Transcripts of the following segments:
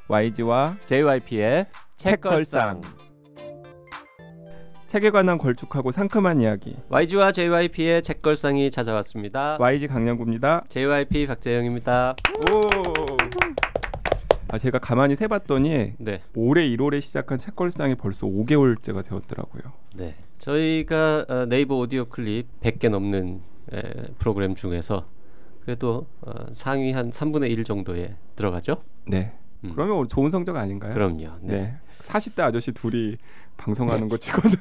YG와 JYP의 책걸상. 책에 관한 걸쭉하고 상큼한 이야기. YG와 JYP의 책걸상이 찾아왔습니다. YG 강량구입니다. JYP 박재영입니다. 오. 제가 가만히 세봤더니 네. 올해 1월에 시작한 책걸상이 벌써 5개월째가 되었더라고요. 네, 저희가 네이버 오디오 클립 100개 넘는 프로그램 중에서 그래도 상위 한 3분의 1 정도에 들어가죠? 네. 그러면 좋은 성적 아닌가요? 그럼요. 네. 40대 아저씨 둘이 방송하는 거 치고는.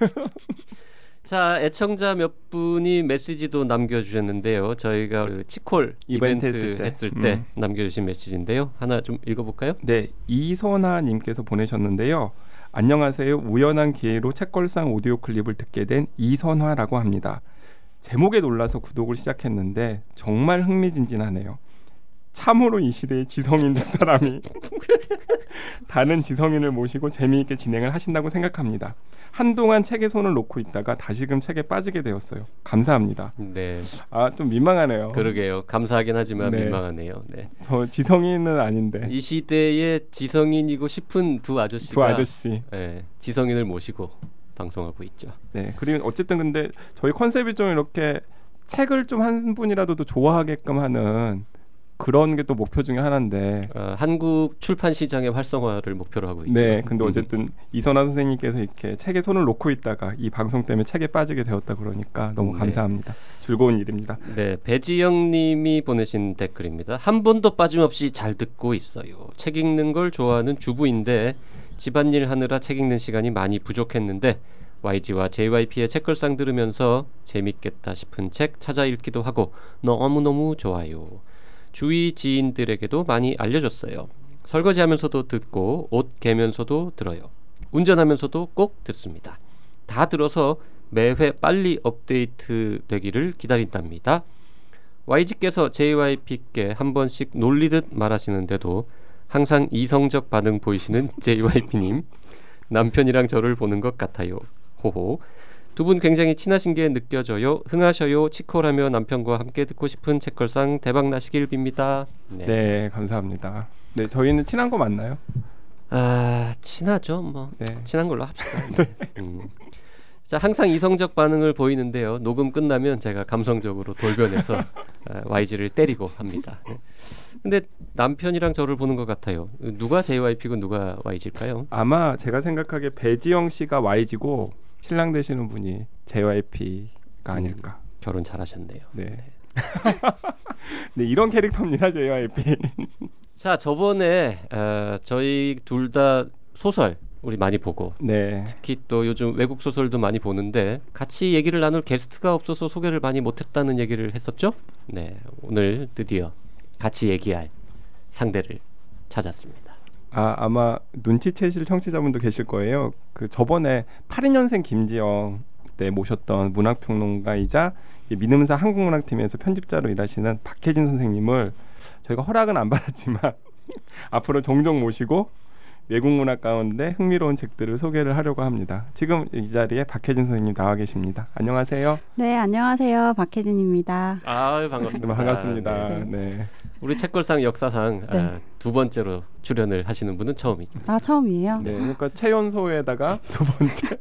자, 애청자 몇 분이 메시지도 남겨주셨는데요. 저희가 그 치콜 이벤트 했을 때 남겨주신 메시지인데요. 하나 좀 읽어볼까요? 네, 이선아님께서 보내셨는데요. 안녕하세요. 우연한 기회로 책걸상 오디오 클립을 듣게 된 이선화라고 합니다. 제목에 놀라서 구독을 시작했는데 정말 흥미진진하네요. 참으로 이 시대의 지성인 두 사람이 다른 지성인을 모시고 재미있게 진행을 하신다고 생각합니다. 한동안 책에 손을 놓고 있다가 다시금 책에 빠지게 되었어요. 감사합니다. 네. 좀 민망하네요. 그러게요. 감사하긴 하지만 네. 민망하네요. 네. 저 지성인은 아닌데. 이 시대의 지성인이고 싶은 두 아저씨. 네, 지성인을 모시고 방송하고 있죠. 네. 그리고 어쨌든 근데 저희 컨셉이 좀 이렇게 책을 좀 한 분이라도 더 좋아하게끔 하는 그런 게 또 목표 중에 하나인데 한국 출판 시장의 활성화를 목표로 하고 있죠. 네, 근데 어쨌든 이선화 선생님께서 이렇게 책에 손을 놓고 있다가 이 방송 때문에 책에 빠지게 되었다 그러니까 너무 감사합니다. 즐거운 일입니다. 네, 배지영님이 보내신 댓글입니다. 한 번도 빠짐없이 잘 듣고 있어요. 책 읽는 걸 좋아하는 주부인데 집안일 하느라 책 읽는 시간이 많이 부족했는데 YG와 JYP의 책걸상 들으면서 재밌겠다 싶은 책 찾아 읽기도 하고 너무너무 좋아요. 주위 지인들에게도 많이 알려줬어요. 설거지하면서도 듣고 옷 개면서도 들어요. 운전하면서도 꼭 듣습니다. 다 들어서 매회 빨리 업데이트 되기를 기다린답니다. YG께서 JYP께 한 번씩 놀리듯 말하시는데도 항상 이성적 반응 보이시는 JYP님, 남편이랑 저를 보는 것 같아요. 호호. 두 분 굉장히 친하신 게 느껴져요. 흥하셔요. 치콜하며 남편과 함께 듣고 싶은 책걸상 대박 나시길 빕니다. 네, 감사합니다. 네, 저희는 친한 거 맞나요? 친하죠. 뭐 네. 친한 걸로 합시다. 네. 자, 항상 이성적 반응을 보이는데요. 녹음 끝나면 제가 감성적으로 돌변해서 YG를 때리고 합니다. 네. 근데 남편이랑 저를 보는 것 같아요. 누가 JYP고 누가 YG일까요? 아마 제가 생각하기에 배지영 씨가 YG고 신랑 되시는 분이 JYP가 아닐까. 결혼 잘하셨네요. 네. 네, 이런 캐릭터입니다, JYP. 자, 저번에 저희 둘 다 소설 우리 많이 보고 네. 특히 또 요즘 외국 소설도 많이 보는데 같이 얘기를 나눌 게스트가 없어서 소개를 많이 못했다는 얘기를 했었죠. 네, 오늘 드디어 같이 얘기할 상대를 찾았습니다. 아마 눈치채실 청취자분도 계실 거예요. 그 저번에 82년생 김지영 때 모셨던 문학평론가이자 민음사 한국문학팀에서 편집자로 일하시는 박혜진 선생님을 저희가 허락은 안 받았지만 앞으로 종종 모시고 외국 문학 가운데 흥미로운 책들을 소개를 하려고 합니다. 지금 이 자리에 박혜진 선생님 나와 계십니다. 안녕하세요. 네, 안녕하세요. 박혜진입니다. 반갑습니다. 반갑습니다. 네. 우리 책걸상 역사상 네. 두 번째로 출연을 하시는 분은 처음이죠. 처음이에요? 네, 그러니까 최연소에다가 두 번째.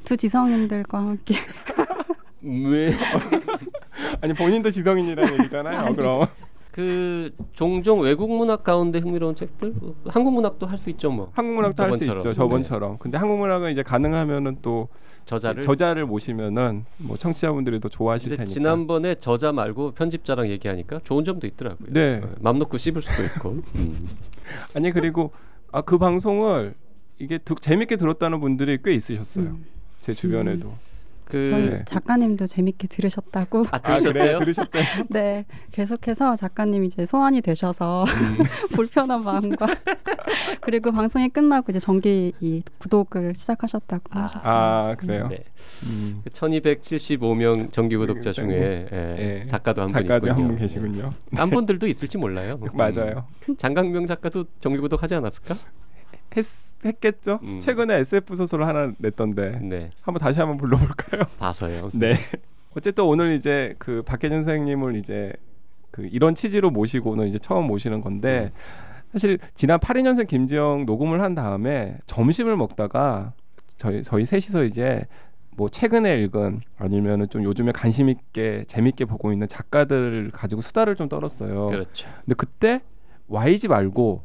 두 지성인들과 함께. 왜? 아니 본인도 지성인이라는 얘기잖아요. 그럼. 그 종종 외국 문학 가운데 흥미로운 책들, 한국 문학도 할 수 있죠, 뭐. 한국 문학도 할 수 있죠, 저번처럼. 네. 근데 한국 문학은 이제 가능하면은 또 저자를 모시면은 뭐 청취자분들이 더 좋아하실 근데 테니까. 지난번에 저자 말고 편집자랑 얘기하니까 좋은 점도 있더라고요. 네. 맘 놓고 씹을 수도 있고. 아니 그리고 그 방송을 이게 재밌게 들었다는 분들이 꽤 있으셨어요. 제 주변에도. 저희 작가님도 재밌게 들으셨다고. 들으셨대요? 그래요? 들으셨대요? 네, 계속해서 작가님 이제 소환이 되셔서 불편한 마음과 그리고 방송이 끝나고 이제 정기 이 구독을 시작하셨다고 하셨어요. 그래요? 네. 1275명 정기 구독자 중에 작가도 한 분 있군요. 작가도 한 분 계시군요. 딴 분들도 있을지 몰라요. 맞아요. 장강명 작가도 정기 구독하지 않았을까? 했겠죠. 최근에 SF 소설을 하나 냈던데 네. 다시 한번 불러볼까요? 봐서요. 네. 어쨌든 오늘 이제 그 박혜진 선생님을 이제 그 이런 취지로 모시고는 이제 처음 모시는 건데 사실 지난 82년생 김지영 녹음을 한 다음에 점심을 먹다가 저희 셋이서 이제 뭐 최근에 읽은 아니면은 좀 요즘에 관심 있게 재밌게 보고 있는 작가들을 가지고 수다를 좀 떨었어요. 그렇죠. 근데 그때 YG 말고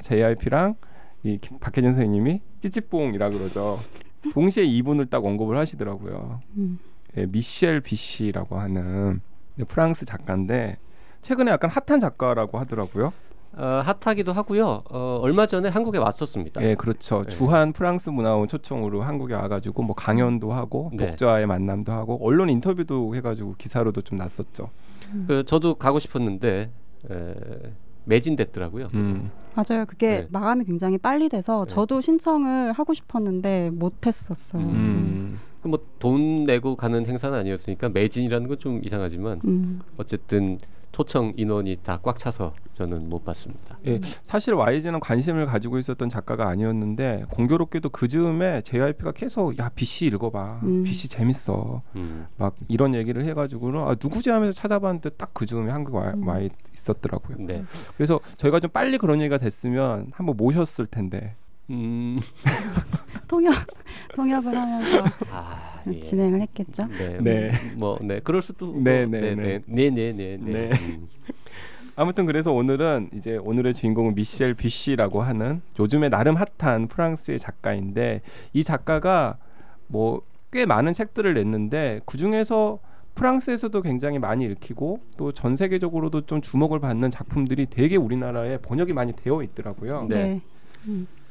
JYP랑 이 박혜진 선생님이 찌찌뽕이라 그러죠. 동시에 이분을 딱 언급을 하시더라고요. 예, 미셸 비시라고 하는 프랑스 작가인데 최근에 약간 핫한 작가라고 하더라고요. 핫하기도 하고요. 얼마 전에 한국에 왔었습니다. 예, 그렇죠. 네. 주한 프랑스 문화원 초청으로 한국에 와가지고 뭐 강연도 하고 네. 독자와의 만남도 하고 언론 인터뷰도 해가지고 기사로도 좀 났었죠. 저도 가고 싶었는데 매진됐더라고요. 맞아요. 그게 네. 마감이 굉장히 빨리 돼서 네. 저도 신청을 하고 싶었는데 못했었어요. 뭐 돈 내고 가는 행사는 아니었으니까 매진이라는 건 좀 이상하지만 어쨌든 초청 인원이 다 꽉 차서 저는 못 봤습니다. 예, 사실 YG는 관심을 가지고 있었던 작가가 아니었는데 공교롭게도 그 즈음에 JYP가 계속 야 BC 읽어봐, BC 재밌어, 막 이런 얘기를 해가지고는 누구지 하면서 찾아봤는데 딱 그 즈음에 한국 와 있었더라고요. 네. 그래서 저희가 좀 빨리 그런 얘기가 됐으면 한번 모셨을 텐데. 통역을 하면서 예. 진행을 했겠죠. 네. 그럴 수도. 네. 아무튼 그래서 오늘은 이제 오늘의 주인공은 미셸 비시라고 하는 요즘에 나름 핫한 프랑스의 작가인데 이 작가가 뭐 꽤 많은 책들을 냈는데 그 중에서 프랑스에서도 굉장히 많이 읽히고 또 전 세계적으로도 좀 주목을 받는 작품들이 되게 우리나라에 번역이 많이 되어 있더라고요. 네.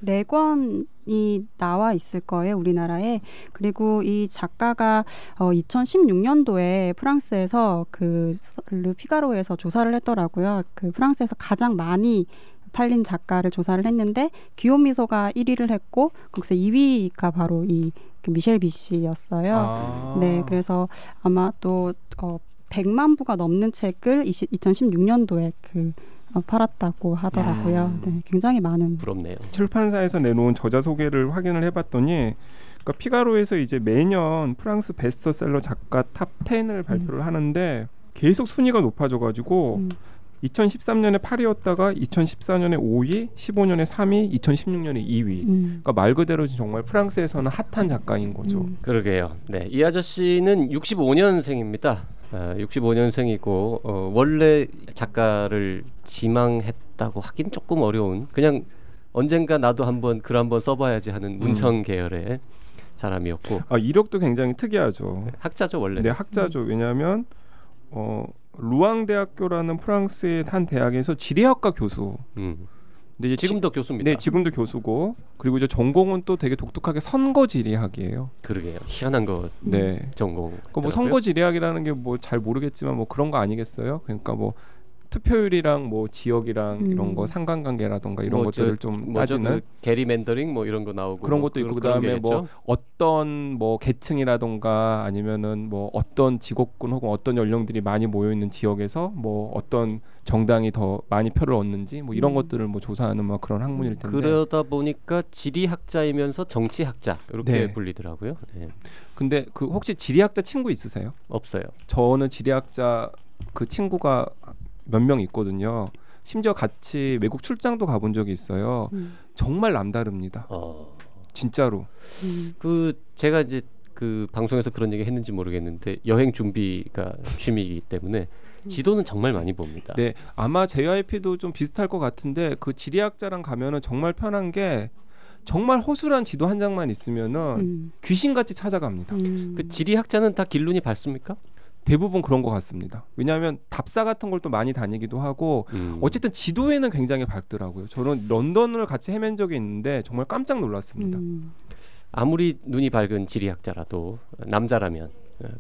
네 권이 나와 있을 거예요, 우리나라에. 그리고 이 작가가 2016년도에 프랑스에서 그 르피가로에서 조사를 했더라고요. 그 프랑스에서 가장 많이 팔린 작가를 조사를 했는데 기욤 미소가 1위를 했고 거기서 2위가 바로 이 미셸 비시였어요. 네, 그래서 아마 또 100만 부가 넘는 책을 2016년도에 팔았다고 하더라고요. 네, 굉장히 많은. 부럽네요. 출판사에서 내놓은 저자 소개를 확인을 해봤더니 그러니까 피가로에서 이제 매년 프랑스 베스트셀러 작가 탑 10을 발표를 하는데 계속 순위가 높아져가지고 2013년에 8위였다가 2014년에 5위, 15년에 3위, 2016년에 2위. 그러니까 말 그대로 정말 프랑스에서는 핫한 작가인 거죠. 그러게요. 네, 이 아저씨는 65년생입니다. 65년생이고 원래 작가를 지망했다고 하긴 조금 어려운 그냥 언젠가 나도 한번 글 한번 써봐야지 하는 문청 계열의 사람이었고 이력도 굉장히 특이하죠. 네, 학자죠 원래. 네, 학자죠. 왜냐하면 루앙 대학교라는 프랑스의 한 대학에서 지리학과 교수. 근데 지금도 교수입니다. 네, 지금도 교수고 그리고 이제 전공은 또 되게 독특하게 선거 지리학이에요. 그러게요. 희한한 거. 네. 전공. 뭐 선거 지리학이라는 게 뭐 잘 모르겠지만 뭐 그런 거 아니겠어요? 그러니까 뭐 투표율이랑 뭐 지역이랑 이런 거 상관관계라던가 이런 것들을 좀 따지는 그 게리맨더링 뭐 이런 거 나오고 그런 것도 있고 그다음에 뭐 어떤 뭐 계층이라던가 아니면은 뭐 어떤 직업군 혹은 어떤 연령들이 많이 모여 있는 지역에서 뭐 어떤 정당이 더 많이 표를 얻는지 뭐 이런 것들을 뭐 조사하는 뭐 그런 학문일 텐데 그러다 보니까 지리학자이면서 정치학자 이렇게 네. 불리더라고요. 네. 근데 그 혹시 지리학자 친구 있으세요? 없어요. 저는 지리학자 그 친구가 몇 명 있거든요. 심지어 같이 외국 출장도 가본 적이 있어요. 정말 남다릅니다. 진짜로. 그 제가 이제 그 방송에서 그런 얘기 했는지 모르겠는데 여행 준비가 취미이기 때문에 지도는 정말 많이 봅니다. 네, 아마 JYP도 좀 비슷할 것 같은데 그 지리학자랑 가면은 정말 편한 게 정말 허술한 지도 한 장만 있으면은 귀신같이 찾아갑니다. 그 지리학자는 다 길눈이 밝습니까? 대부분 그런 것 같습니다. 왜냐하면 답사 같은 걸 또 많이 다니기도 하고 어쨌든 지도에는 굉장히 밝더라고요. 저는 런던을 같이 헤맨 적이 있는데 정말 깜짝 놀랐습니다. 아무리 눈이 밝은 지리학자라도 남자라면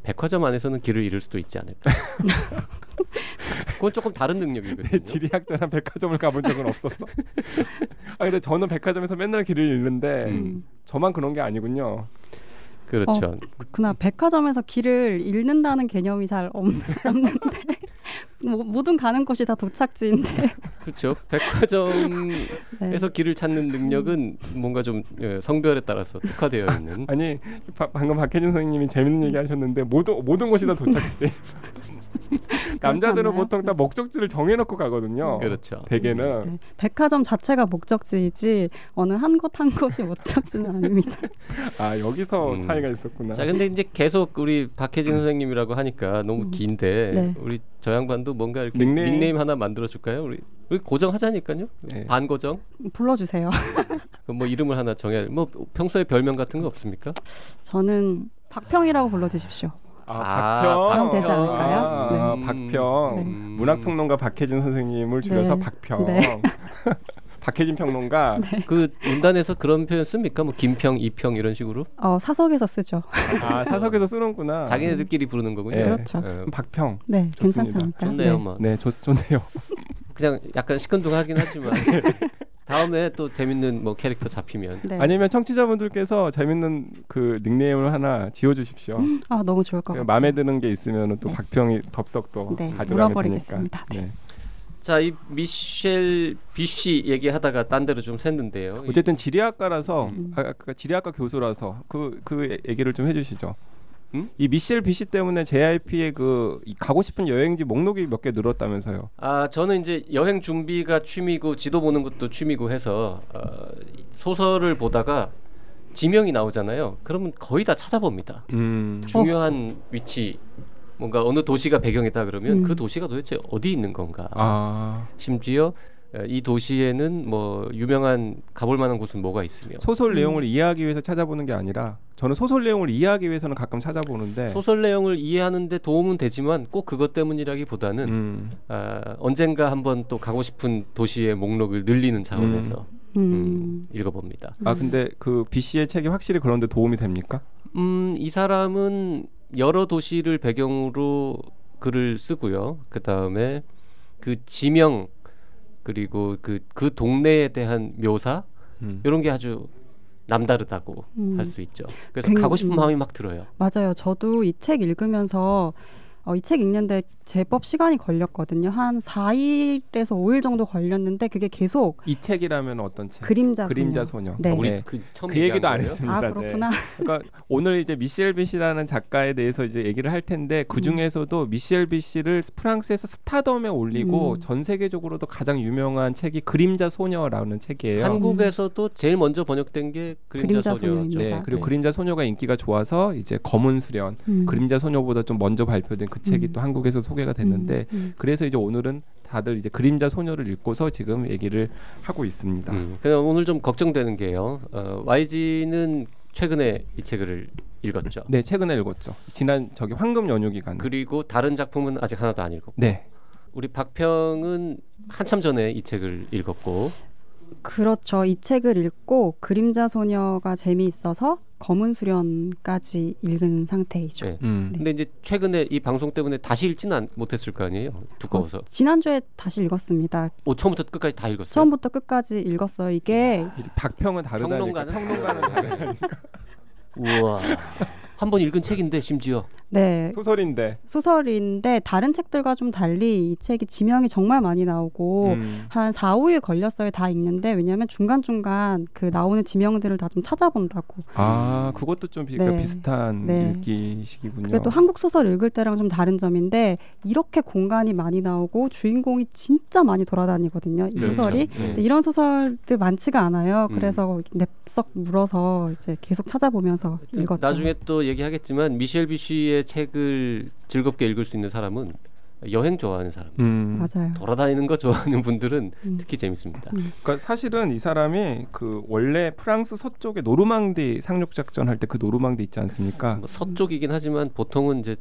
백화점 안에서는 길을 잃을 수도 있지 않을까. 그건 조금 다른 능력이거든요. 네, 지리학자랑 백화점을 가본 적은 없었어. 근데 저는 백화점에서 맨날 길을 잃는데 저만 그런 게 아니군요. 그렇죠. 그나 백화점에서 길을 잃는다는 개념이 잘 없는데 모든 가는 곳이 다 도착지인데. 그렇죠. 백화점에서 길을 찾는 능력은 뭔가 좀 성별에 따라서 특화되어 있는. 아니 방금 박혜진 선생님이 재밌는 얘기 하셨는데 모든 곳이 다 도착지. 남자들은 않나요? 보통 다 목적지를 정해놓고 가거든요. 그렇죠. 대개는 네. 백화점 자체가 목적지이지 어느 한 곳 한 곳이 목적지는 아닙니다. 아 여기서 음. 차이가 있었구나. 자, 근데 이제 계속 우리 박혜진 선생님이라고 하니까 너무 긴데 네. 우리 저 양반도 뭔가 이렇게 닉네임? 닉네임 하나 만들어 줄까요? 우리 고정하자니까요. 네. 반고정. 불러주세요. 그럼 뭐 이름을 하나 정해. 뭐 평소에 별명 같은 거 없습니까? 저는 박평이라고 불러주십시오. 박평. 박평 되지 않을까요? 아, 네. 박평. 네. 문학평론가 박혜진 선생님을 줄여서 네. 박평. 네. 박혜진 평론가. 그 문단에서 그런 표현 씁니까? 뭐 김평, 이평 이런 식으로? 사석에서 쓰죠. 아 사석에서 쓰는구나. 자기네들끼리 부르는 거군요. 네. 그렇죠. 그럼 박평. 네, 좋습니다. 괜찮지 않을까요? 좋네요, 네. 뭐. 네, 좋네요. 그냥 약간 시큰둥하긴 하지만 다음에 또 재밌는 뭐 캐릭터 잡히면 네. 아니면 청취자분들께서 재밌는 그 닉네임을 하나 지어주십시오. 너무 좋을 것 같아요. 마음에 드는 게 있으면 또 네. 박평이 덥석 또 네, 가져가면 물어버리겠습니다. 되니까. 네. 자, 이 미셸 비쉬 얘기하다가 딴 데로 좀 샜는데요. 어쨌든 지리학과라서 음. 아까 지리학과 교수라서 그 얘기를 좀 해주시죠. 음? 이 미셸 비시 때문에 JYP의 이 가고 싶은 여행지 목록이 몇 개 늘었다면서요. 저는 이제 여행 준비가 취미고 지도 보는 것도 취미고 해서 소설을 보다가 지명이 나오잖아요. 그러면 거의 다 찾아봅니다. 중요한 위치, 뭔가 어느 도시가 배경이다 그러면 그 도시가 도대체 어디 있는 건가. 심지어 이 도시에는 뭐 유명한 가볼 만한 곳은 뭐가 있으며. 소설 내용을 이해하기 위해서 찾아보는 게 아니라 저는 소설 내용을 이해하기 위해서는 가끔 찾아보는데 소설 내용을 이해하는데 도움은 되지만 꼭 그것 때문이라기보다는 언젠가 한번 또 가고 싶은 도시의 목록을 늘리는 차원에서 읽어봅니다. 근데 그 비씨의 책이 확실히 그런데 도움이 됩니까? 이 사람은 여러 도시를 배경으로 글을 쓰고요. 그 다음에 그 지명 그리고 그 동네에 대한 묘사 이런 게 아주 남다르다고 할 수 있죠. 그래서 가고 싶은 마음이 막 들어요. 맞아요. 저도 이 책 읽으면서 이 책 읽는데 제법 시간이 걸렸거든요. 한 4일에서 5일 정도 걸렸는데 그게 계속 이 책이라면 어떤 책? 그림자 소녀. 네. 우리 처음 그 얘기도 안 거예요? 했습니다. 그렇구나. 네. 그러니까 오늘 이제 미셸 비시라는 작가에 대해서 이제 얘기를 할 텐데 그 중에서도 미셸 비시를 프랑스에서 스타덤에 올리고 전 세계적으로도 가장 유명한 책이 그림자 소녀라는 책이에요. 한국에서도 제일 먼저 번역된 게 그림자 소녀죠. 네, 그리고 그림자 소녀가 인기가 좋아서 이제 검은 수련, 그림자 소녀보다 좀 먼저 발표된 그 책이 또 한국에서 소개가 됐는데 그래서 이제 오늘은 다들 이제 그림자 소녀를 읽고서 지금 얘기를 하고 있습니다. 그냥 오늘 좀 걱정되는 게요. YG는 최근에 이 책을 읽었죠. 네, 최근에 읽었죠. 지난 황금 연휴 기간. 그리고 다른 작품은 아직 하나도 안 읽었고. 네. 우리 박평은 한참 전에 이 책을 읽었고. 그렇죠. 이 책을 읽고 그림자 소녀가 재미있어서 검은 수련까지 읽은 상태이죠. 네. 근데 이제 최근에 이 방송 때문에 다시 읽지는 못했을 거 아니에요. 두꺼워서. 지난주에 다시 읽었습니다. 처음부터 끝까지 다 읽었어요? 처음부터 끝까지 읽었어요. 이게 박평은 다르다니까. 평론가는 다르다니까. 우와. 한 번 읽은 책인데 심지어. 네. 소설인데 다른 책들과 좀 달리 이 책이 지명이 정말 많이 나오고 한 4, 5일 걸렸어요. 다 읽는데 왜냐하면 중간중간 그 나오는 지명들을 다 좀 찾아본다고. 그것도 좀 비슷한 읽기식이군요. 그게 또 한국 소설 읽을 때랑 좀 다른 점인데 이렇게 공간이 많이 나오고 주인공이 진짜 많이 돌아다니거든요. 이 소설이. 근데 이런 소설들 많지가 않아요. 그래서 냅석 물어서 이제 계속 찾아보면서 읽었죠. 나중에 또 얘기하겠지만 미셸 비쉬의 책을 즐겁게 읽을 수 있는 사람은 여행 좋아하는 사람, 맞아요. 돌아다니는 거 좋아하는 분들은 특히 재밌습니다. 그러니까 사실은 이 사람이 그 원래 프랑스 서쪽에 노르망디 상륙 작전 할 때 그 노르망디 있지 않습니까? 뭐 서쪽이긴 하지만 보통은 이제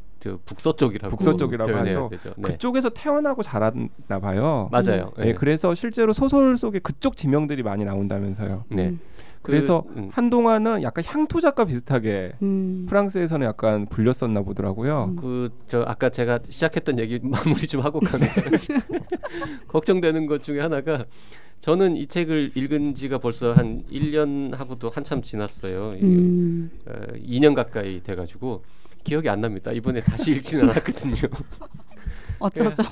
북서쪽이라고 하죠. 되죠. 네. 그쪽에서 태어나고 자랐나 봐요. 맞아요. 네, 그래서 실제로 소설 속에 그쪽 지명들이 많이 나온다면서요. 네. 그래서 한동안은 약간 향토 작가 비슷하게 프랑스에서는 약간 불렸었나 보더라고요. 아까 제가 시작했던 얘기 마무리 좀 하고 가면 걱정되는 것 중에 하나가 저는 이 책을 읽은 지가 벌써 한 1년 하고도 한참 지났어요. 2년 가까이 돼가지고 기억이 안 납니다. 이번에 다시 읽지는 않았거든요. 어쩌죠?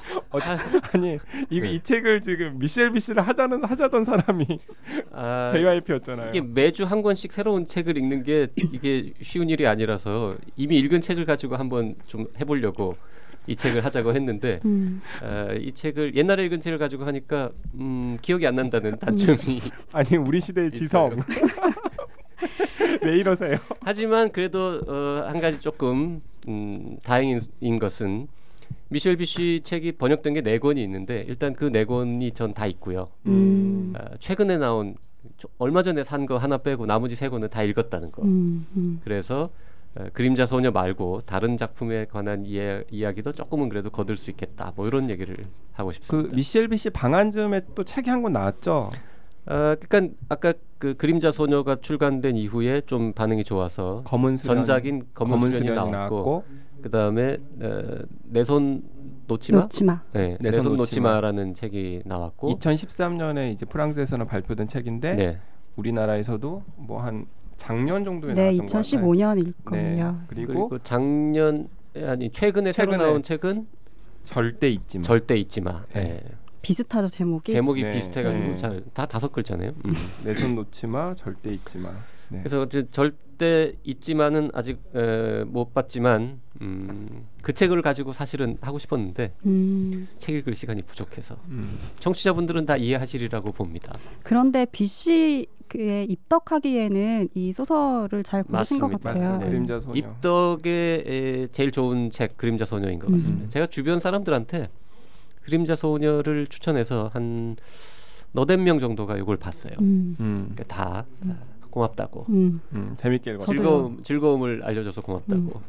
아니 이 책을 지금 미셸 비시를 하자던 사람이 JYP였잖아요. 이게 매주 한 권씩 새로운 책을 읽는 게 이게 쉬운 일이 아니라서 이미 읽은 책을 가지고 한번 좀 해보려고 이 책을 하자고 했는데 이 책을 옛날에 읽은 책을 가지고 하니까 기억이 안 난다는 단점이 아니 우리 시대의 지성. 왜 이러세요? 하지만 그래도 한 가지 조금 다행인 것은 미셸 비쉬 책이 번역된 게 4권이 있는데 일단 그 4권이 전 다 있고요. 최근에 나온 얼마 전에 산 거 하나 빼고 나머지 3권은 다 읽었다는 거. 그래서 그림자 소녀 말고 다른 작품에 관한 이야기도 조금은 그래도 거둘 수 있겠다. 뭐 이런 얘기를 하고 싶습니다. 그 미셸 비쉬 방한즈음에 또 책이 한 권 나왔죠. 그러니까 아까 그 그림자 소녀가 출간된 이후에 좀 반응이 좋아서 검은 수련, 전작인 검은 수련이 나왔고 그다음에 내 손 놓지마. 네, 내 손 놓지마라는 책이 나왔고 2013년에 이제 프랑스에서는 발표된 책인데 네. 우리나라에서도 뭐 한 작년 정도에 네, 나왔던 것 같아요. 2015년일 거예요. 네. 그리고 작년 아니 최근에 새로 나온 책은 절대 잊지 마. 절대 잊지 마. 네. 네. 비슷하죠, 제목이. 제목이 네. 비슷해가지고 네. 잘 다 5글자네요. 내 손 놓지 마. 절대 잊지 마. 네. 그래서 절대 잊지만은 아직 못 봤지만 그 책을 가지고 사실은 하고 싶었는데 책 읽을 시간이 부족해서 청취자분들은 다 이해하시리라고 봅니다. 그런데 비씨에 입덕하기에는 이 소설을 잘 고르신 것 같아요. 맞습니다. 그림자 소녀. 입덕에 제일 좋은 책 그림자 소녀인 것 같습니다. 제가 주변 사람들한테 그림자 소녀를 추천해서 한 너댓 명 정도가 이걸 봤어요. 그러니까 다 고맙다고. 재밌게 읽었어요. 즐거움을 알려줘서 고맙다고.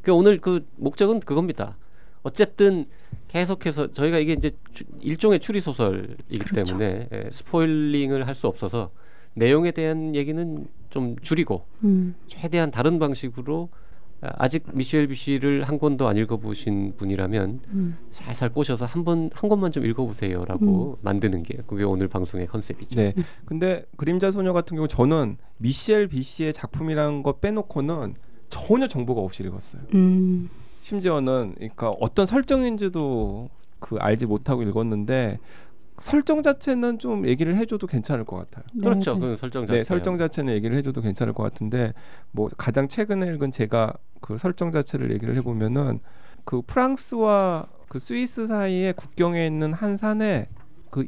그 오늘 그 목적은 그겁니다. 어쨌든 계속해서 저희가 이게 이제 일종의 추리 소설이기 그렇죠. 때문에 스포일링을 할 수 없어서 내용에 대한 얘기는 좀 줄이고 최대한 다른 방식으로 아직 미셸 비쉬를 한 권도 안 읽어보신 분이라면 살살 꼬셔서 한 권만 좀 읽어보세요라고 만드는 게 그게 오늘 방송의 컨셉이죠. 네. 근데 그림자 소녀 같은 경우 저는 미셸 비쉬의 작품이라는 거 빼놓고는 전혀 정보가 없이 읽었어요. 심지어는 그러니까 어떤 설정인지도 알지 못하고 읽었는데 설정 자체는 좀 얘기를 해줘도 괜찮을 것 같아요. 그렇죠. 그 설정 자체. 네, 설정 자체는 얘기를 해줘도 괜찮을 것 같은데 뭐 가장 최근에 읽은 제가 그 설정 자체를 얘기를 해보면은 그 프랑스와 그 스위스 사이에 국경에 있는 한 산에 그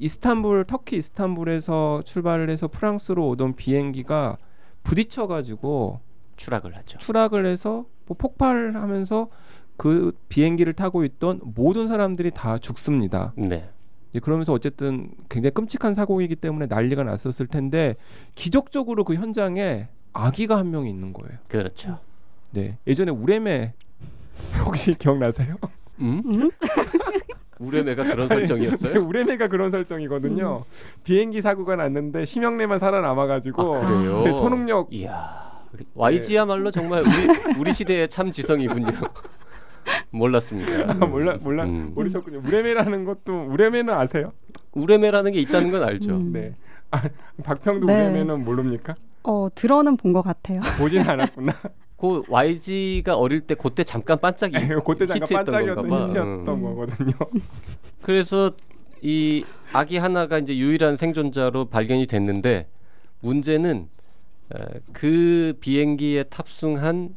터키 이스탄불에서 출발을 해서 프랑스로 오던 비행기가 부딪혀가지고 추락을 해서 뭐 폭발을 하면서 그 비행기를 타고 있던 모든 사람들이 다 죽습니다. 네. 그러면서 어쨌든 굉장히 끔찍한 사고이기 때문에 난리가 났었을 텐데 기적적으로 그 현장에 아기가 한 명이 있는 거예요. 그렇죠. 네, 예전에 우레메 혹시 기억나세요? 우레메가 그런 설정이었어요? 우레메가 그런 설정이거든요. 비행기 사고가 났는데 심형래만 살아남아가지고 그래요? 네, 초능력. 이야, YG야말로 정말 우리 시대의 참 지성이군요. 몰랐습니다. 모르셨군요. 우레메라는 것도 우레메는 아세요? 우레메라는 게 있다는 건 알죠. 네. 박평도 네. 우레메는 모릅니까? 들어는 본 것 같아요. 보진 않았구나. 그 YG가 어릴 때 그때 잠깐 그때 잠깐 반짝이었던 건가 봐. 히트였던 거거든요. 그래서 이 아기 하나가 이제 유일한 생존자로 발견이 됐는데 문제는 그 비행기에 탑승한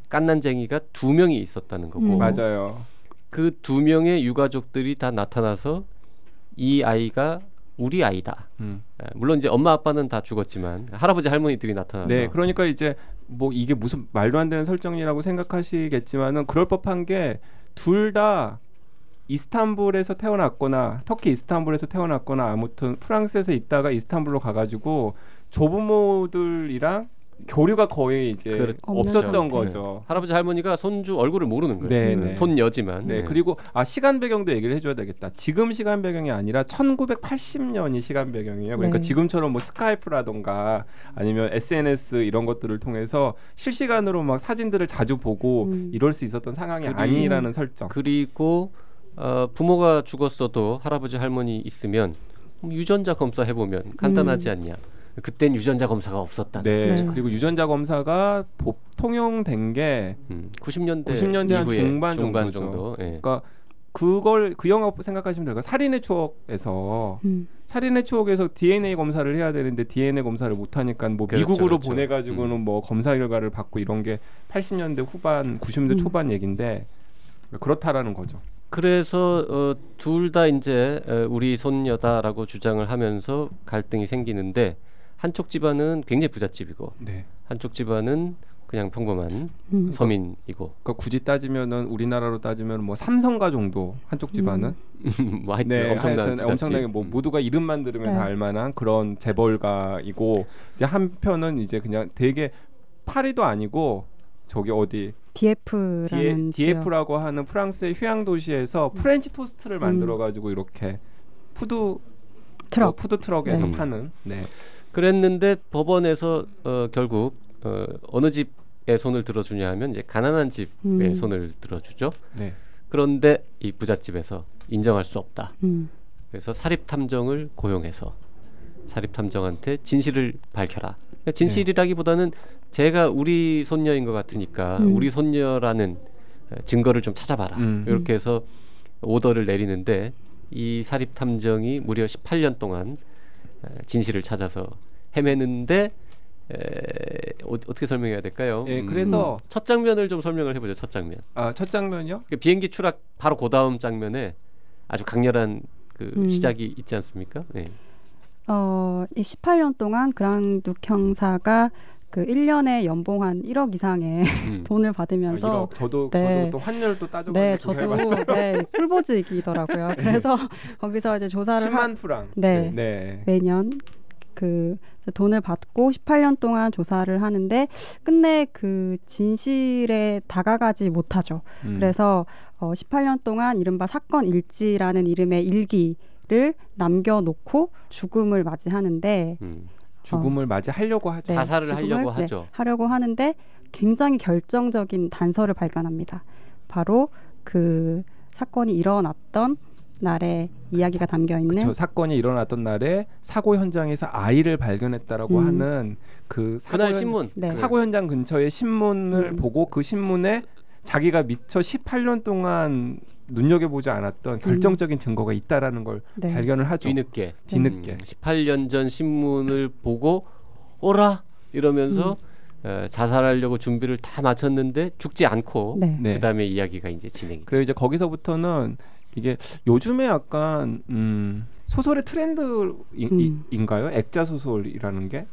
깐난쟁이가 2명이 있었다는 거고 맞아요. 그 2명의 유가족들이 다 나타나서 이 아이가 우리 아이다. 물론 이제 엄마 아빠는 다 죽었지만 할아버지 할머니들이 나타나서 네, 그러니까 이제 뭐 이게 무슨 말도 안 되는 설정이라고 생각하시겠지만은 그럴 법한 게 둘 다 이스탄불에서 태어났거나 터키 이스탄불에서 태어났거나 아무튼 프랑스에서 있다가 이스탄불로 가가지고 조부모들이랑 교류가 거의 이제 없었던 거죠. 할아버지 할머니가 손주 얼굴을 모르는 거예요. 네. 손녀지만. 네, 그리고 시간 배경도 얘기를 해줘야 되겠다. 지금 시간 배경이 아니라 1980년이 시간 배경이에요. 그러니까 네. 지금처럼 뭐 스카이프라던가 아니면 SNS 이런 것들을 통해서 실시간으로 막 사진들을 자주 보고 이럴 수 있었던 상황이 아니라는 설정. 그리고 부모가 죽었어도 할아버지 할머니 있으면 유전자 검사 해보면 간단하지 않냐. 그땐 유전자 검사가 없었다. 네. 그리고 유전자 검사가 통용된 게 90년대 한 중반 정도. 예. 그러니까 그 영화 생각하시면 돼요. 살인의 추억에서 DNA 검사를 해야 되는데 DNA 검사를 못 하니까 뭐 미국으로 보내가지고는 뭐 검사 결과를 받고 이런 게 80년대 후반, 90년대 초반 얘긴데 그렇다라는 거죠. 그래서 둘 다 이제 우리 손녀다라고 주장을 하면서 갈등이 생기는데 한쪽 집안은 굉장히 부잣집이고 네. 한쪽 집안은 그냥 평범한 서민이고. 그러니까 굳이 따지면은 우리나라로 따지면 뭐 삼성가 정도 한쪽 집안은 뭐 하여튼 네, 엄청난 하여튼 부잣집. 엄청나게 뭐 모두가 이름만 들으면 네. 다 알만한 그런 재벌가이고 이제 한편은 이제 그냥 되게 파리도 아니고 저기 어디 DF라는 DF라고 하는 프랑스의 휴양 도시에서 프렌치 토스트를 만들어 가지고 이렇게 푸드 트럭. 푸드 트럭에서 네. 파는 네. 그랬는데 법원에서 결국 어느 집에 손을 들어주냐 하면 이제 가난한 집에 손을 들어주죠. 네. 그런데 이 부잣집에서 인정할 수 없다. 음. 그래서 사립탐정을 고용해서 사립탐정한테 진실을 밝혀라. 그러니까 진실이라기보다는 제가 우리 손녀인 것 같으니까 우리 손녀라는 증거를 좀 찾아봐라. 이렇게 해서 오더를 내리는데 이 사립탐정이 무려 18년 동안 진실을 찾아서 헤매는데 어떻게 설명해야 될까요? 예, 그래서 첫 장면을 좀 설명을 해보죠. 첫 장면. 첫 장면이요? 그 비행기 추락 바로 그 다음 장면에 아주 강렬한 그 시작이 있지 않습니까? 네. 이 18년 동안 그랑둑 형사가 그 1년에 연봉 한 1억 이상의 돈을 받으면서 1억. 저도 또 환율도 따져가지고 네, 저도 꿀보직이더라고요. 그래서 거기서 이제 조사를 10만 프랑. 네. 매년 그 돈을 받고 18년 동안 조사를 하는데 끝내 그 진실에 다가가지 못하죠. 그래서 18년 동안 이른바 사건 일지라는 이름의 일기를 남겨놓고 죽음을 맞이하는데 죽음을 맞이하려고 하죠. 네, 자살을 하려고 하죠. 하려고 하는데 굉장히 결정적인 단서를 발견합니다. 바로 그 사건이 일어났던 날에 이야기가 담겨 있는 그쵸, 사건이 일어났던 날에 사고 현장에서 아이를 발견했다라고 하는 그 그날 신문 네. 사고 현장 근처의 신문을 보고 그 신문에 자기가 미처 18년 동안 눈여겨보지 않았던 결정적인 증거가 있다라는 걸 네. 발견을 하죠. 뒤늦게 18년 전 신문을 보고 오라 이러면서 자살하려고 준비를 다 마쳤는데 죽지 않고 네. 네. 그다음에 이야기가 이제 진행이. 그리고 이제 거기서부터는 이게 요즘에 약간 소설의 트렌드인가요? 액자 소설이라는 게?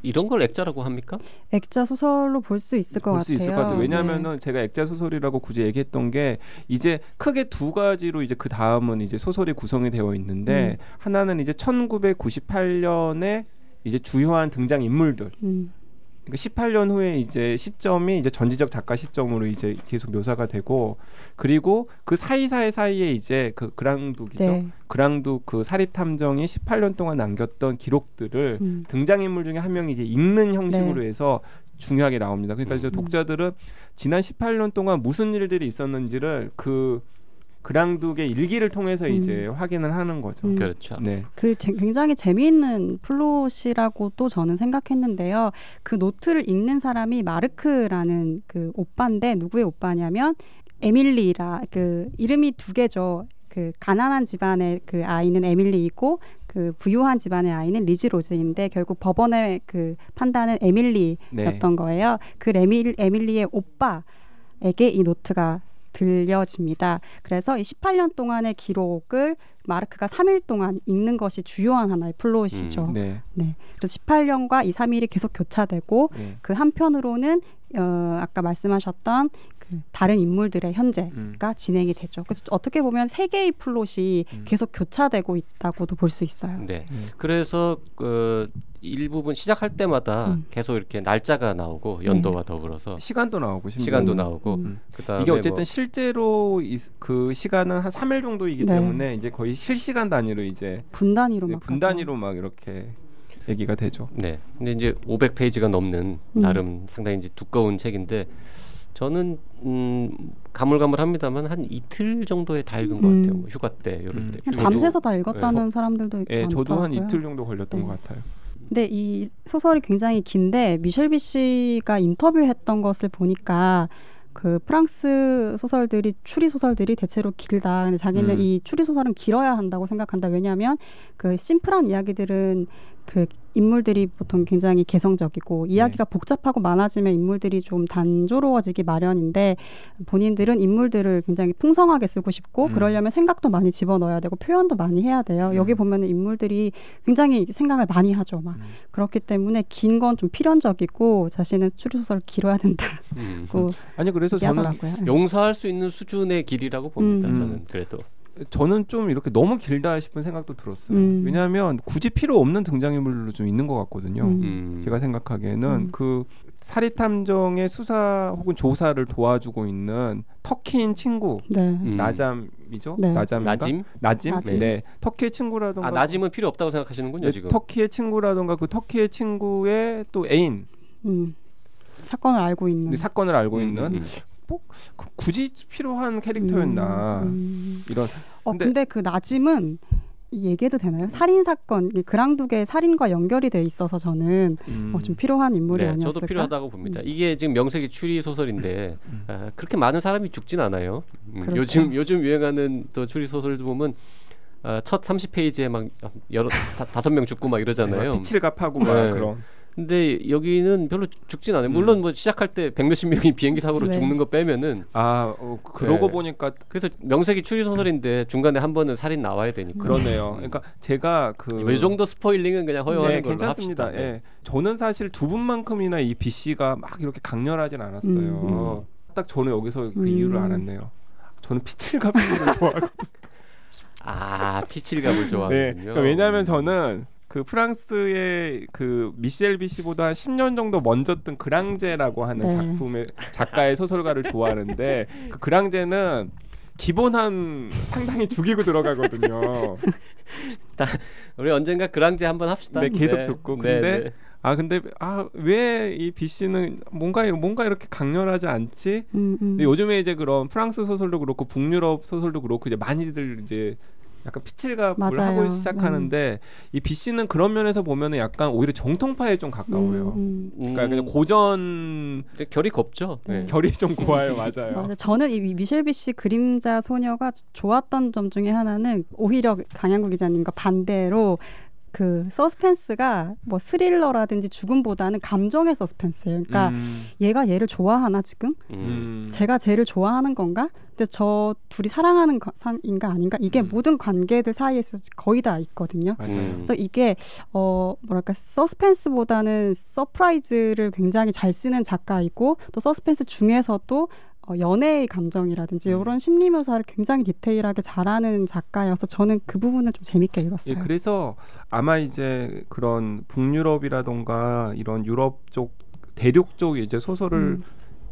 이런 걸 액자라고 합니까? 액자 소설로 볼 수 있을 것 볼 수 같아요. 있을 것 같아요. 왜냐하면은 네. 제가 액자 소설이라고 굳이 얘기했던 게 이제 크게 두 가지로 이제 그 다음은 이제 소설이 구성이 되어 있는데 하나는 이제 1998년에 이제 주요한 등장 인물들. 그러니까 18년 후에 이제 시점이 이제 전지적 작가 시점으로 이제 계속 묘사가 되고 그리고 그 사이에 이제 그 그랑둑이죠. 네. 그랑둑 그 사립 탐정이 18년 동안 남겼던 기록들을 등장 인물 중에 한 명이 이제 읽는 형식으로 네. 해서 중요하게 나옵니다. 그러니까 이제 독자들은 지난 18년 동안 무슨 일들이 있었는지를 그 그랑둑의 일기를 통해서 이제 확인을 하는 거죠. 그렇죠. 네. 굉장히 재미있는 플롯이라고도 저는 생각했는데요. 그 노트를 읽는 사람이 마르크라는 그 오빠인데 누구의 오빠냐면 에밀리라 그 이름이 두 개죠. 그 가난한 집안의 그 아이는 에밀리이고 그 부유한 집안의 아이는 리즈 로즈인데 결국 법원의 그 판단은 에밀리였던 거예요. 그 에밀리의 오빠에게 이 노트가 들려집니다. 그래서 이 18년 동안의 기록을 마르크가 3일 동안 읽는 것이 주요한 하나의 플롯이죠. 네. 그래서 18년과 이 3일이 계속 교차되고 그 한편으로는 아까 말씀하셨던 그 다른 인물들의 현재가 진행이 되죠. 그래서 어떻게 보면 세 개의 플롯이 계속 교차되고 있다고도 볼 수 있어요. 네. 그래서 그 일부분 시작할 때마다 계속 이렇게 날짜가 나오고 연도와 더불어서 시간도 나오고 시간도 나오고 그다음에 이게 어쨌든 실제로 그 시간은 한 3일 정도이기 때문에 이제 거의 실시간 단위로 이제 분 단위로 막 분 단위로 막 이렇게 얘기가 되죠. 네. 근데 이제 500페이지가 넘는 나름 상당히 이제 두꺼운 책인데 저는 가물가물합니다만 한 이틀 정도에 다 읽은 것 같아요. 뭐 휴가 때 이럴 때. 밤새서 다 읽었다는 사람들도 네, 저도 한 많더라고요. 이틀 정도 걸렸던 것 같아요. 근데 이 소설이 굉장히 긴데 미셸 비씨가 인터뷰했던 것을 보니까 그 프랑스 소설들이 추리 소설들이 대체로 길다. 근데 자기는 이 추리 소설은 길어야 한다고 생각한다. 왜냐하면 그 심플한 이야기들은 그 인물들이 보통 굉장히 개성적이고 이야기가 복잡하고 많아지면 인물들이 좀 단조로워지기 마련인데 본인들은 인물들을 굉장히 풍성하게 쓰고 싶고 그러려면 생각도 많이 집어넣어야 되고 표현도 많이 해야 돼요. 여기 보면은 인물들이 굉장히 생각을 많이 하죠. 막 그렇기 때문에 긴 건 좀 필연적이고 자신은 추리소설 길어야 된다고 아니 그래서 저는 얘기하더라고요. 용서할 수 있는 수준의 길이라고 봅니다. 저는 그래도. 저는 좀 이렇게 너무 길다 싶은 생각도 들었어요. 왜냐하면 굳이 필요 없는 등장인물로 좀 있는 것 같거든요. 제가 생각하기에는 그 사리탐정의 수사 혹은 조사를 도와주고 있는 터키인 친구 나잠이죠? 네. 나잠인가? 나짐? 네. 터키의 친구라던가 나짐은 필요 없다고 생각하시는군요. 네, 지금. 터키의 친구라던가 그 터키의 친구의 또 애인 사건을 알고 있는 사건을 알고 있는 뭐 굳이 필요한 캐릭터였나 이런. 근데 그 나짐은 얘기해도 되나요? 살인 사건, 그랑둑의 살인과 연결이 돼 있어서 저는 좀 필요한 인물이 아니었을까? 저도 필요하다고 봅니다. 이게 지금 명색이 추리 소설인데 그렇게 많은 사람이 죽진 않아요. 요즘 유행하는 또 추리 소설도 보면 첫 30페이지에 막 여러 5명 죽고 막 이러잖아요. 피칠갑하고 막 그런. 근데 여기는 별로 죽진 않아요. 물론 뭐 시작할 때 100몇십 명이 비행기 사고로 죽는 거 빼면은 그러고 보니까 그래서 명색이 추리 소설인데 중간에 한 번은 살인 나와야 되니까. 그러네요. 그러니까 제가 이 정도 스포일링은 그냥 허용하는 걸로 괜찮습니다. 합시다. 예. 저는 사실 두 분만큼이나 이 B 씨가 막 이렇게 강렬하진 않았어요. 딱 저는 여기서 그 이유를 알았네요. 저는 피칠갑을 좋아하거든요. 피칠갑을 좋아하는군요. 그러니까 왜냐하면 저는 그 프랑스의 그 미셸 비시보다 한 10년 정도 먼저 뜬 그랑제라고 하는 작품의 작가의 소설가를 좋아하는데 그 그랑제는 기본 한 상당히 죽이고 들어가거든요. 우리 언젠가 그랑제 한번 합시다. 네, 계속 죽고. 근데 왜 이 B 씨는 뭔가 이렇게 강렬하지 않지? 근데 요즘에 이제 그런 프랑스 소설도 그렇고 북유럽 소설도 그렇고 이제 많이들 이제 약간 피칠갑을 하고 시작하는데 이 B 씨는 그런 면에서 보면은 약간 오히려 정통파에 좀 가까워요. 그러니까 그냥 고전 결이 곱죠. 결이 좀 고와요. 맞아요. 저는 이 미셸 B 씨 그림자 소녀가 좋았던 점 중에 하나는 오히려 강양구 기자님과 반대로 그 서스펜스가 뭐 스릴러라든지 죽음보다는 감정의 서스펜스예요. 그러니까 얘가 얘를 좋아하나 지금? 제가 쟤를 좋아하는 건가? 근데 저 둘이 사랑하는 인가 아닌가? 이게 모든 관계들 사이에서 거의 다 있거든요. 그래서 이게 뭐랄까 서스펜스보다는 서프라이즈를 굉장히 잘 쓰는 작가이고 또 서스펜스 중에서도 연애의 감정이라든지 이런 심리 묘사를 굉장히 디테일하게 잘하는 작가여서 저는 그 부분을 좀 재밌게 읽었어요. 그래서 아마 이제 그런 북유럽이라던가 이런 유럽 쪽 대륙 쪽 이제 소설을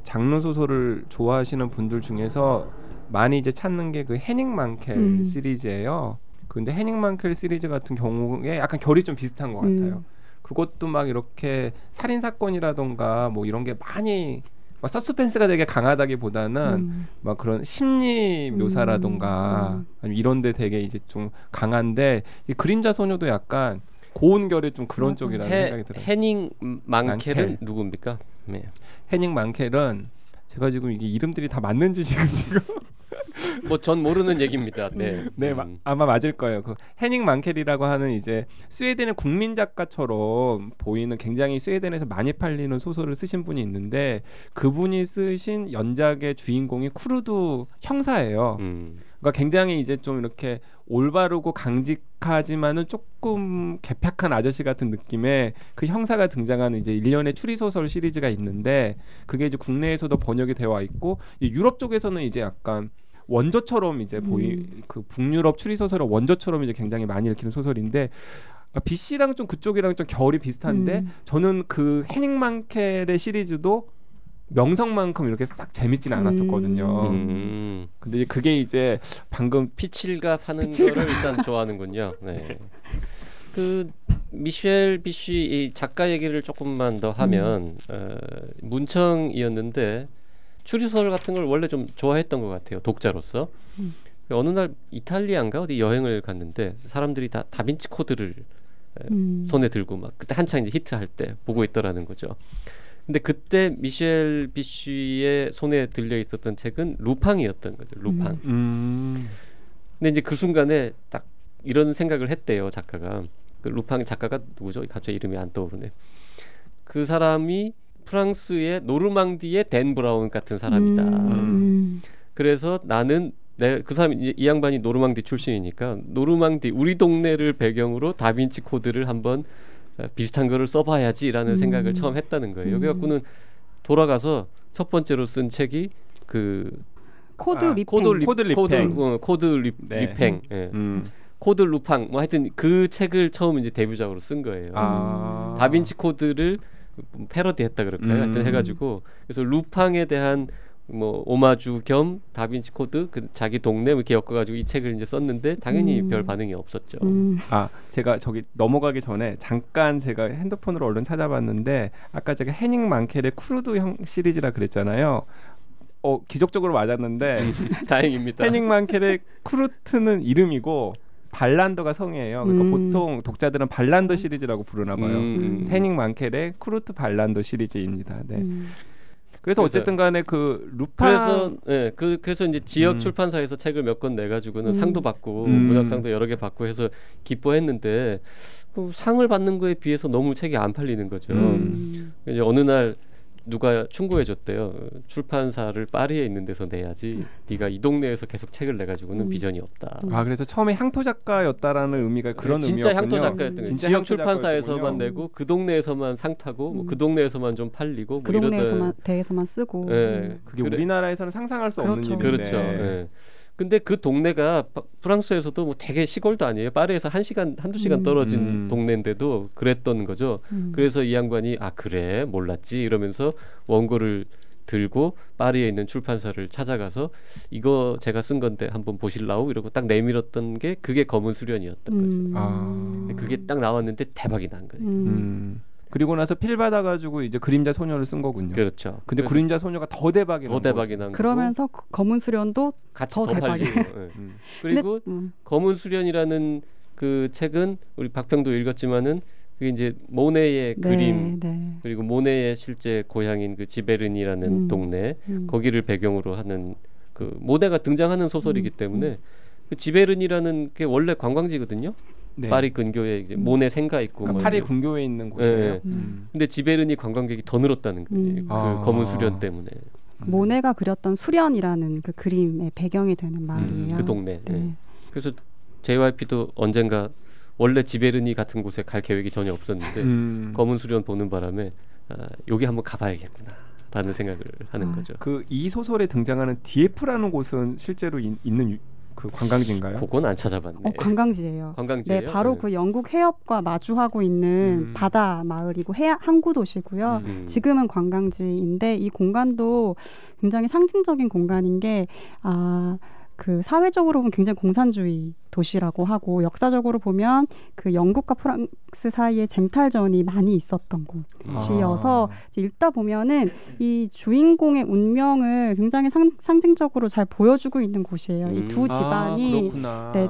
장르 소설을 좋아하시는 분들 중에서 많이 이제 찾는 게 그 헤닝 망켈 시리즈예요. 근데 헤닝 망켈 시리즈 같은 경우에 약간 결이 좀 비슷한 것 같아요. 그것도 막 이렇게 살인 사건이라던가 뭐 이런 게 많이 서스펜스가 되게 강하다기보다는 막 그런 심리 묘사라던가 아니면 이런데 되게 이제 좀 강한데 이 그림자 소녀도 약간 고운 결의 좀 그런 쪽이라는 생각이 들어요. 헤닝 망켈은 누굽니까? 헤닝 망켈은 제가 지금 이게 이름들이 다 맞는지 지금 뭐 전 모르는 얘기입니다. 아마 맞을 거예요. 그 헤닝 망켈이라고 하는 이제 스웨덴의 국민 작가처럼 보이는 굉장히 스웨덴에서 많이 팔리는 소설을 쓰신 분이 있는데 그분이 쓰신 연작의 주인공이 쿠르드 형사예요. 그러니까 굉장히 이제 좀 이렇게 올바르고 강직하지만은 조금 개팍한 아저씨 같은 느낌의 그 형사가 등장하는 이제 일련의 추리 소설 시리즈가 있는데 그게 이제 국내에서도 번역이 되어 있고 유럽 쪽에서는 이제 약간 원조처럼 이제 그 북유럽 추리 소설의 원조처럼 이제 굉장히 많이 읽히는 소설인데 B 씨랑 좀 그쪽이랑 좀 결이 비슷한데 저는 그 헤닝 망켈의 시리즈도 명성만큼 이렇게 싹 재밌지는 않았었거든요. 근데 그게 이제 방금 피칠갑 하는 거를 일단 좋아하는군요. 그 미셸 비쉬 이 작가 얘기를 조금만 더 하면 문청이었는데 추리소설 같은 걸 원래 좀 좋아했던 것 같아요. 독자로서. 어느 날 이탈리아인가 어디 여행을 갔는데 사람들이 다 다빈치 코드를 손에 들고 막 그때 한창 이제 히트할 때 보고 있더라는 거죠. 근데 그때 미셸 비쉬의 손에 들려 있었던 책은 루팡이었던 거죠. 루팡. 근데 이제 그 순간에 딱 이런 생각을 했대요, 작가가. 그 루팡 작가가 누구죠? 갑자기 이름이 안 떠오르네. 그 사람이 프랑스의 노르망디의 댄 브라운 같은 사람이다. 그래서 나는 그 사람이 이제 이 양반이 노르망디 출신이니까 노르망디 우리 동네를 배경으로 다빈치 코드를 한번 비슷한 거를 써봐야지라는 생각을 처음 했다는 거예요. 그래갖고는 돌아가서 첫 번째로 쓴 책이 그 코드 리팽. 코드 리팽. 예. 코드 루팡 뭐 하여튼 그 책을 처음 이제 데뷔작으로 쓴 거예요. 다빈치 코드를 패러디했다 그럴까요? 하여튼 해가지고 그래서 루팡에 대한 뭐 오마주 겸 다빈치 코드 그 자기 동네 이렇게 엮어가지고 이 책을 이제 썼는데 당연히 별 반응이 없었죠. 제가 저기 넘어가기 전에 잠깐 제가 핸드폰으로 얼른 찾아봤는데 아까 제가 헤닝 망켈의 크루드 형 시리즈라 그랬잖아요. 기적적으로 맞았는데 다행입니다. 헤닝 망켈의 크루트는 이름이고 발란더가 성이에요. 그러니까 보통 독자들은 발란더 시리즈라고 부르나 봐요. 헤닝 망켈의 크루트 발란더 시리즈입니다. 네. 그래서 어쨌든 간에 그 루팡 그래서 이제 지역 출판사에서 책을 몇 권 내가지고는 상도 받고 문학상도 여러 개 받고 해서 기뻐했는데 그 상을 받는 거에 비해서 너무 책이 안 팔리는 거죠. 이제 어느 날 누가 충고해줬대요. 출판사를 파리에 있는 데서 내야지. 네가 이 동네에서 계속 책을 내가지고는 비전이 없다. 그래서 처음에 향토 작가였다라는 의미가 그런 진짜 의미였군요. 향토 작가였던 거예요. 지역 출판사에서만 내고 그 동네에서만 상 타고 뭐 그 동네에서만 좀 팔리고 그 뭐 동네에서만 대에서만 쓰고. 그게 우리나라에서는 상상할 수 없는 일인데. 그렇죠. 근데 그 동네가 프랑스에서도 뭐 되게 시골도 아니에요. 파리에서 한두 시간 떨어진 동네인데도 그랬던 거죠. 그래서 이 양반이 그래 몰랐지 이러면서 원고를 들고 파리에 있는 출판사를 찾아가서 이거 제가 쓴 건데 한번 보실라우 이러고 딱 내밀었던 게 그게 검은 수련이었던 거죠. 근데 그게 딱 나왔는데 대박이 난 거예요. 그리고 나서 필 받아가지고 이제 그림자 소녀를 쓴 거군요. 그렇죠. 근데 그림자 소녀가 더 대박이 난 거죠. 그러면서 그 검은 수련도 같이 더 팔리고. 그리고 검은 수련이라는 그 책은 우리 박평도 읽었지만은 그게 이제 모네의 그림 그리고 모네의 실제 고향인 그 지베른이라는 동네 거기를 배경으로 하는 그 모네가 등장하는 소설이기 때문에 그 지베른이라는 게 원래 관광지거든요. 파리 근교에 이제 모네 생가 있고 그러니까 파리 근교에 있는 곳이에요. 근데 지베른이 관광객이 더 늘었다는 거예요. 그 검은 수련 때문에. 모네가 그렸던 수련이라는 그 그림의 배경이 되는 마을이에요. 그 동네. 그래서 JYP도 언젠가 원래 지베르니 같은 곳에 갈 계획이 전혀 없었는데 검은 수련 보는 바람에 여기 한번 가봐야겠구나라는 생각을 하는 거죠. 그 이 소설에 등장하는 디에프라는 곳은 실제로 있는 그 관광지인가요? 그건 안 찾아봤네. 관광지예요. 관광지예요? 네, 바로 그 영국 해협과 마주하고 있는 바다 마을이고 항구 도시고요. 지금은 관광지인데 이 공간도 굉장히 상징적인 공간인 게 그 사회적으로 보면 굉장히 공산주의 도시라고 하고 역사적으로 보면 그 영국과 프랑스 사이에 쟁탈전이 많이 있었던 곳이어서 읽다 보면은 이 주인공의 운명을 굉장히 상징적으로 잘 보여주고 있는 곳이에요. 이 두 집안이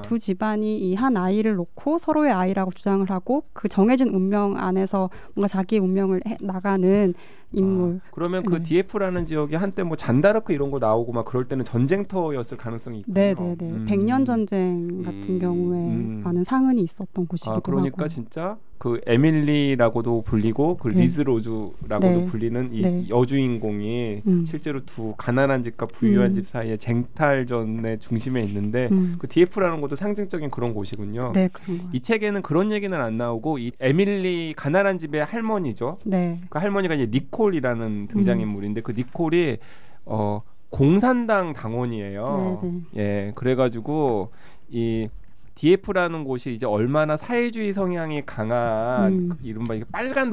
두 집안이 이 한 아이를 놓고 서로의 아이라고 주장을 하고 그 정해진 운명 안에서 뭔가 자기의 운명을 나가는 인물. 그러면 그 디에프라는 지역이 한때 뭐 잔다르크 이런 거 나오고 막 그럴 때는 전쟁터였을 가능성이 있군요. 네네네. 백년 전쟁 같은 경우에 많은 상흔이 있었던 곳이기도 그러니까 하고. 진짜 그 에밀리라고도 불리고 그 리즈 로즈라고도 불리는 이 여주인공이 실제로 두 가난한 집과 부유한 집 사이에 쟁탈전의 중심에 있는데 그 디에프라는 것도 상징적인 그런 곳이군요. 네, 그런 거. 이 책에는 그런 얘기는 안 나오고 이 에밀리 가난한 집의 할머니죠. 네. 그 할머니가 이제 니콜이라는 등장인물인데 그 니콜이 공산당 당원이에요. 예, 그래가지고 이 디에프라는 곳이 이제 얼마나 사회주의 성향이 강한 이른바 빨간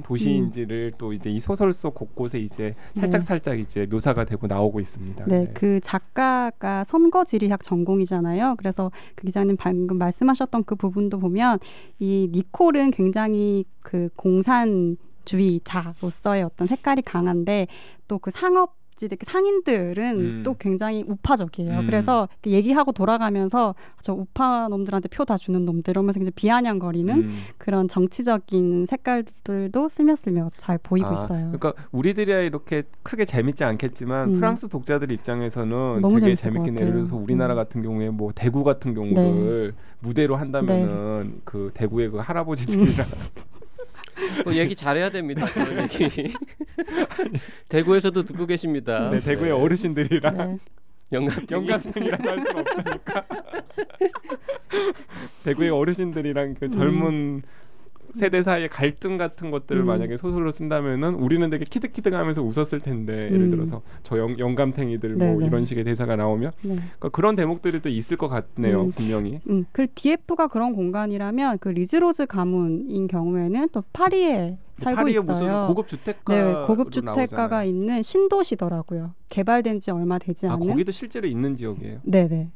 도시인지를 또 이제 이 소설 속 곳곳에 이제 살짝 이제 묘사가 되고 나오고 있습니다. 네, 그 작가가 선거지리학 전공이잖아요. 그래서 그 기자님 방금 말씀하셨던 그 부분도 보면 이 니콜은 굉장히 그 공산주의자로서의 어떤 색깔이 강한데 또 그 상업 상인들은 또 굉장히 우파적이에요. 그래서 얘기하고 돌아가면서 저 우파 놈들한테 표 다 주는 놈들 이러면서 굉장히 비아냥거리는 그런 정치적인 색깔들도 스며스며 잘 보이고 있어요. 그러니까 우리들이야 이렇게 크게 재밌지 않겠지만 프랑스 독자들 입장에서는 너무 되게 재밌을 재밌게 것 같아요. 예를 들어서 우리나라 같은 경우에 뭐 대구 같은 경우를 무대로 한다면은 그 대구의 그 할아버지들이랑 얘기 잘해야 됩니다. 그런 얘기. 대구에서도 듣고 계십니다. 네, 대구의 어르신들이랑 네. 영감탱이라고 할 수가 없으니까 대구의 어르신들이랑 그 젊은 세대 사이의 갈등 같은 것들을 만약에 소설로 쓴다면은 우리는 되게 키득키득하면서 웃었을 텐데 예를 들어서 저 영감탱이들 뭐 네네. 이런 식의 대사가 나오면 네. 그러니까 그런 대목들이 또 있을 것 같네요. 분명히. 그 DF가 그런 공간이라면 그 리즈로즈 가문인 경우에는 또 파리에 살고 파리에 있어요. 무슨 고급 주택가 네, 고급 주택가가 있는 신도시더라고요. 개발된 지 얼마 되지 않은. 거기도 실제로 있는 지역이에요. 네네.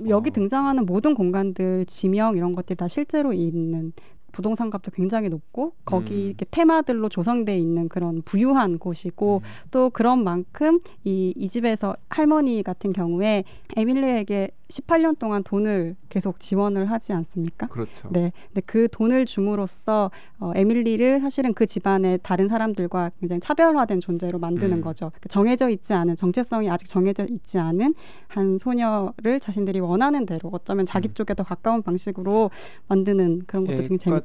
여기 등장하는 모든 공간들, 지명 이런 것들이 다 실제로 있는. 부동산 값도 굉장히 높고 거기 이렇게 테마들로 조성돼 있는 그런 부유한 곳이고 또 그런 만큼 이 집에서 할머니 같은 경우에 에밀리에게 18년 동안 돈을 계속 지원을 하지 않습니까? 그렇죠. 네. 근데 그 돈을 줌으로써 에밀리를 사실은 그 집안의 다른 사람들과 굉장히 차별화된 존재로 만드는 거죠. 정해져 있지 않은 정체성이 아직 정해져 있지 않은 한 소녀를 자신들이 원하는 대로 어쩌면 자기 쪽에 더 가까운 방식으로 만드는 그런 것도 되게 재밌더라고요.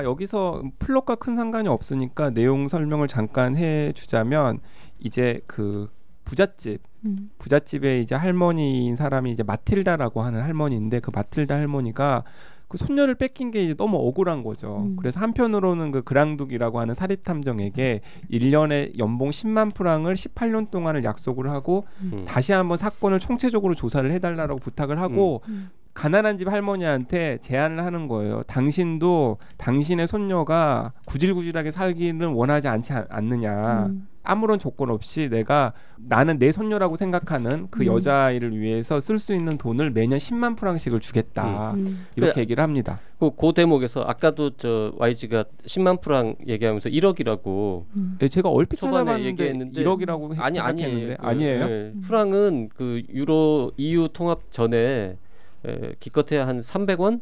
여기서 플롯과 큰 상관이 없으니까 내용 설명을 잠깐 해주자면 이제 그 부잣집에 이제 할머니인 사람이 이제 마틸다라고 하는 할머니인데 그 마틸다 할머니가 그 손녀를 뺏긴 게 이제 너무 억울한 거죠. 그래서 한편으로는 그 그랑둑이라고 하는 사립탐정에게 1년에 연봉 10만 프랑을 18년 동안을 약속을 하고 다시 한번 사건을 총체적으로 조사를 해달라고 부탁을 하고 가난한 집 할머니한테 제안을 하는 거예요. 당신도 당신의 손녀가 구질구질하게 살기는 원하지 않느냐. 아무런 조건 없이 나는 내 손녀라고 생각하는 그 여자아이를 위해서 쓸 수 있는 돈을 매년 10만 프랑씩을 주겠다. 이렇게 얘기를 합니다. 그 대목에서 아까도 저 YG가 10만 프랑 얘기하면서 1억이라고 제가 얼핏 초반에 찾아봤는데 얘기했는데 1억이라고 생각했는데 아니에요? 프랑은 그 유로 EU 통합 전에 기껏해야 한 300원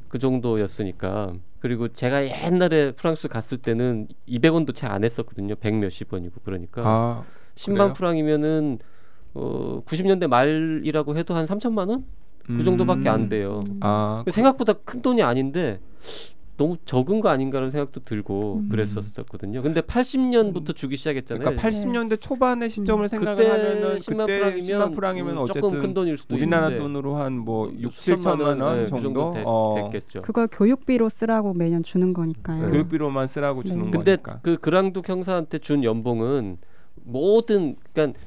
그 정도였으니까. 그리고 제가 옛날에 프랑스 갔을 때는 200원도 채 안 했었거든요. 100 몇십 원이고 그러니까 10만 프랑이면은 90년대 말이라고 해도 한 3천만 원? 그 정도밖에 안 돼요. 생각보다 큰 돈이 아닌데 너무 적은 거 아닌가라는 생각도 들고 그랬었거든요. 근데 80년부터 주기 시작했잖아요. 그러니까 80년대 초반의 시점을 생각을 하면은 10만 프랑이면 어쨌든 조금 큰 돈일 수도 우리나라 있는데 돈으로 한 뭐 6, 7천만 원 정도 됐겠죠. 그걸 교육비로 쓰라고 매년 주는 거니까요. 교육비로만 쓰라고 주는 근데 거니까. 그 그랑둑 형사한테 준 연봉은 그러니까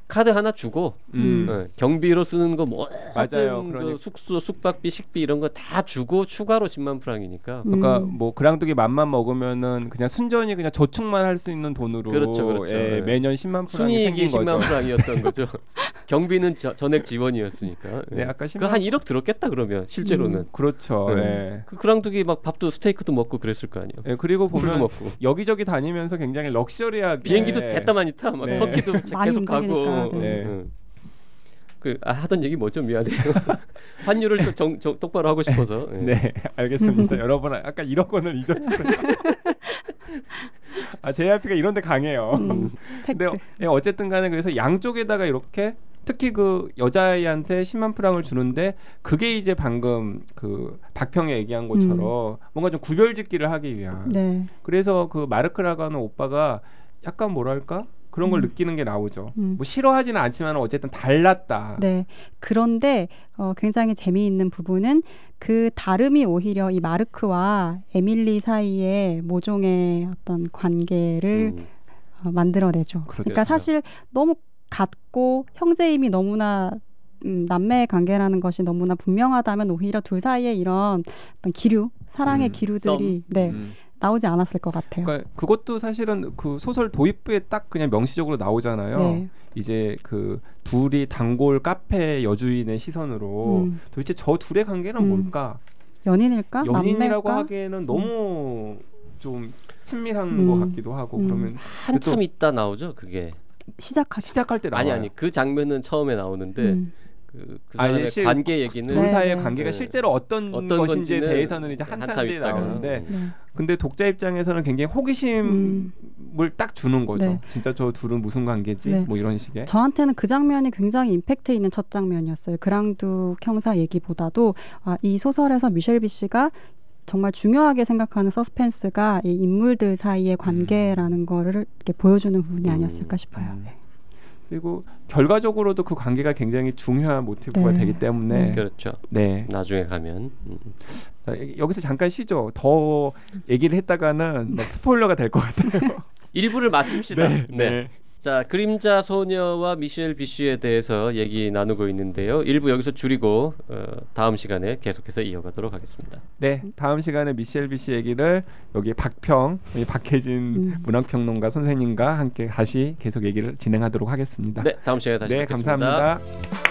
카드 하나 주고 경비로 쓰는 거 맞아요. 그 숙소, 숙박비, 식비 이런 거 다 주고 추가로 10만 프랑이니까. 그러니까 뭐 그랑둑이 맘만 먹으면은 그냥 순전히 그냥 저축만 할 수 있는 돈으로 그렇죠. 매년 10만 프랑이 순이익이 생긴 10만 거죠. 프랑이었던 거죠. 경비는 전액 지원이었으니까. 네, 아까 한 1억 들었겠다 그러면 실제로는. 그렇죠. 네. 그 그랑둑이 막 밥도 스테이크도 먹고 그랬을 거 아니에요. 네, 그리고 보면 먹고. 여기저기 다니면서 굉장히 럭셔리하게 비행기도 됐다마니 타. 막 터키도 계속 가고. 하던 얘기 뭐죠? 미안해요. 환율을 똑바로 하고 싶어서. 네, 알겠습니다. 여러분 아까 1억 원을 잊어주세요. JYP가 이런 데 강해요. 근데 어쨌든 간에 그래서 양쪽에다가 이렇게 특히 그 여자아이한테 10만 프랑을 주는데 그게 이제 방금 그 박평이 얘기한 것처럼 뭔가 좀 구별짓기를 하기 위한. 그래서 그 마르크라고 하는 오빠가 약간 뭐랄까? 그런 걸 느끼는 게 나오죠. 뭐 싫어하지는 않지만 어쨌든 달랐다. 네. 그런데 굉장히 재미있는 부분은 그 다름이 오히려 이 마르크와 에밀리 사이의 모종의 어떤 관계를 만들어내죠. 그러니까 사실 너무 같고 형제임이 너무나 남매의 관계라는 것이 너무나 분명하다면 오히려 둘 사이에 이런 어떤 기류, 사랑의 기류들이 나오지 않았을 것 같아요. 그러니까 그것도 사실은 그 소설 도입부에 딱 그냥 명시적으로 나오잖아요. 이제 그 둘이 단골 카페 여주인의 시선으로 도대체 저 둘의 관계는 뭘까? 연인일까? 연인이라고 남매일까? 하기에는 너무 좀 친밀한 것 같기도 하고 그러면 한참 있다 나오죠 그게. 시작할 때 나와요. 아니 그 장면은 처음에 나오는데 그 사람의 관계 얘기는 둘 사이의 네. 관계가 네. 실제로 어떤 것인지에 건지는 대해서는 이제 한참 뒤에 있다가. 나오는데 네. 근데 독자 입장에서는 굉장히 호기심을 딱 주는 거죠. 네. 진짜 저 둘은 무슨 관계지? 네. 뭐 이런 식의. 저한테는 그 장면이 굉장히 임팩트 있는 첫 장면이었어요. 그랑두 형사 얘기보다도 이 소설에서 미셸 비씨가 정말 중요하게 생각하는 서스펜스가 이 인물들 사이의 관계라는 거를 이렇게 보여주는 부분이 아니었을까 싶어요. 네. 그리고 결과적으로도 그 관계가 굉장히 중요한 모티브가 네. 되기 때문에 그렇죠. 네. 나중에 가면 자, 여기서 잠깐 쉬죠. 더 얘기를 했다가는 막 스포일러가 될 것 같아요. 일부를 마칩시다. 네. 네. 네. 자, 그림자 소녀와 미셸 비쉬에 대해서 얘기 나누고 있는데요. 일부 여기서 줄이고 다음 시간에 계속해서 이어가도록 하겠습니다. 네, 다음 시간에 미셸 비씨 얘기를 여기 박혜진 문학평론가 선생님과 함께 다시 계속 얘기를 진행하도록 하겠습니다. 네, 다음 시간에 다시 네, 뵙겠습니다. 감사합니다.